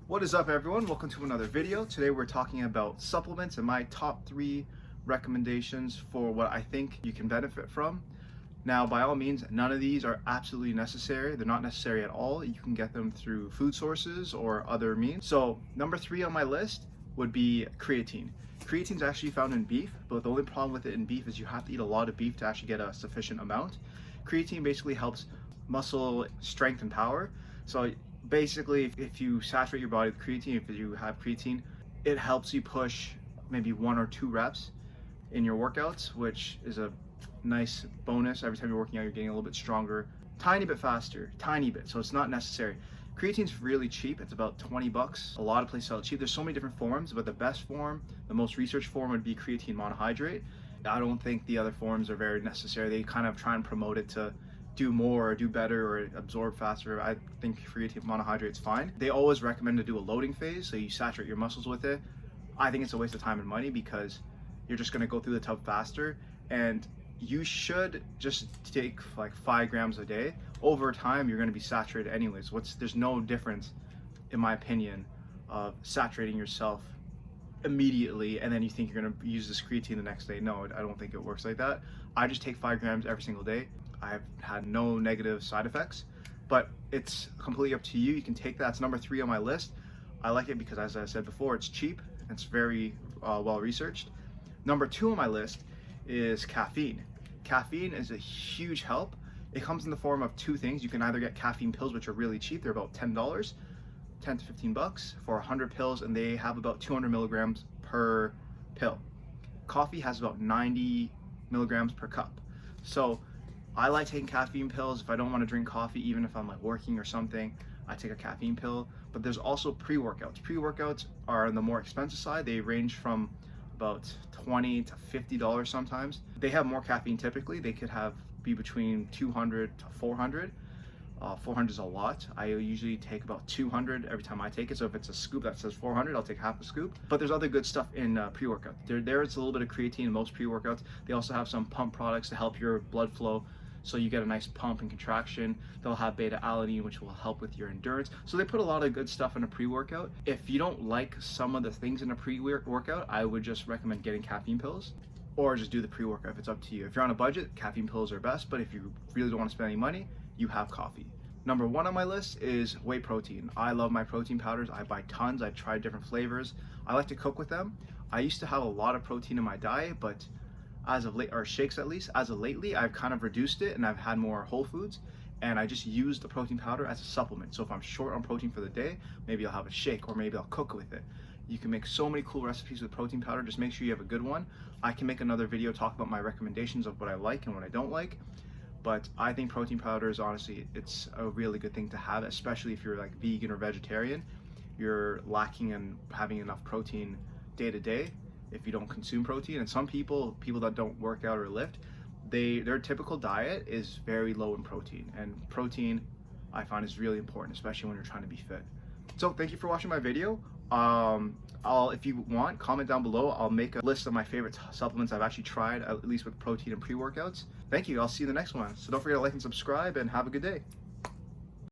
What is up, everyone? Welcome to another video. Today we're talking about supplements and my top 3 recommendations for what I think you can benefit from. Now, by all means, none of these are absolutely necessary. They're not necessary at all. You can get them through food sources or other means. So number 3 on my list would be creatine. Creatine is actually found in beef, but the only problem with it in beef is you have to eat a lot of beef to actually get a sufficient amount. Creatine basically helps muscle strength and power. So basically, if you saturate your body with creatine, if you have creatine, it helps you push maybe 1 or 2 reps in your workouts, which is a nice bonus. Every time you're working out, you're getting a little bit stronger, tiny bit faster, tiny bit. So it's not necessary. Creatine's really cheap. It's about 20 bucks. A lot of places sell it cheap. There's so many different forms, but the best form, the most researched form would be creatine monohydrate. I don't think the other forms are very necessary. They kind of try and promote it to do more or do better or absorb faster. I think creatine monohydrate is fine. They always recommend to do a loading phase, so you saturate your muscles with it. I think it's a waste of time and money because you're just gonna go through the tub faster, and you should just take like 5 grams a day. Over time, you're gonna be saturated anyways. There's no difference, in my opinion, of saturating yourself immediately and then you think you're gonna use this creatine the next day. No, I don't think it works like that. I just take 5 grams every single day. I've had no negative side effects, but it's completely up to you. You can take that. It's number 3 on my list. I like it because, as I said before, it's cheap. It's very well researched. Number 2 on my list is caffeine. Caffeine is a huge help. It comes in the form of 2 things. You can either get caffeine pills, which are really cheap. They're about $10, 10 to 15 bucks for 100 pills, and they have about 200 milligrams per pill. Coffee has about 90 milligrams per cup. So I like taking caffeine pills. If I don't want to drink coffee, even if I'm like working or something, I take a caffeine pill. But there's also pre-workouts. Pre-workouts are on the more expensive side. They range from about $20 to $50 sometimes. They have more caffeine typically. They could be between 200 to 400. 400 is a lot. I usually take about 200 every time I take it. So if it's a scoop that says 400, I'll take half a scoop. But there's other good stuff in pre-workout. There's a little bit of creatine in most pre-workouts. They also have some pump products to help your blood flow, so you get a nice pump and contraction. They'll have beta-alanine, which will help with your endurance. So they put a lot of good stuff in a pre-workout. If you don't like some of the things in a pre-workout, I would just recommend getting caffeine pills, or just do the pre-workout if it's up to you. If you're on a budget, caffeine pills are best, but if you really don't want to spend any money, you have coffee. Number 1 on my list is whey protein. I love my protein powders. I buy tons. I've tried different flavors. I like to cook with them. I used to have a lot of protein in my diet, but as of late, or shakes at least, as of lately, I've kind of reduced it and I've had more whole foods, and I just use the protein powder as a supplement. So if I'm short on protein for the day, maybe I'll have a shake or maybe I'll cook with it. You can make so many cool recipes with protein powder. Just make sure you have a good one. I can make another video talk about my recommendations of what I like and what I don't like. But I think protein powder is honestly, it's a really good thing to have, especially if you're like vegan or vegetarian. You're lacking in having enough protein day to day if you don't consume protein. And some people that don't work out or lift, their typical diet is very low in protein. And protein, I find, is really important, especially when you're trying to be fit. So thank you for watching my video. If you want, comment down below. I'll make a list of my favorite supplements I've actually tried, at least with protein and pre-workouts. Thank you. I'll see you in the next one. So don't forget to like and subscribe, and have a good day.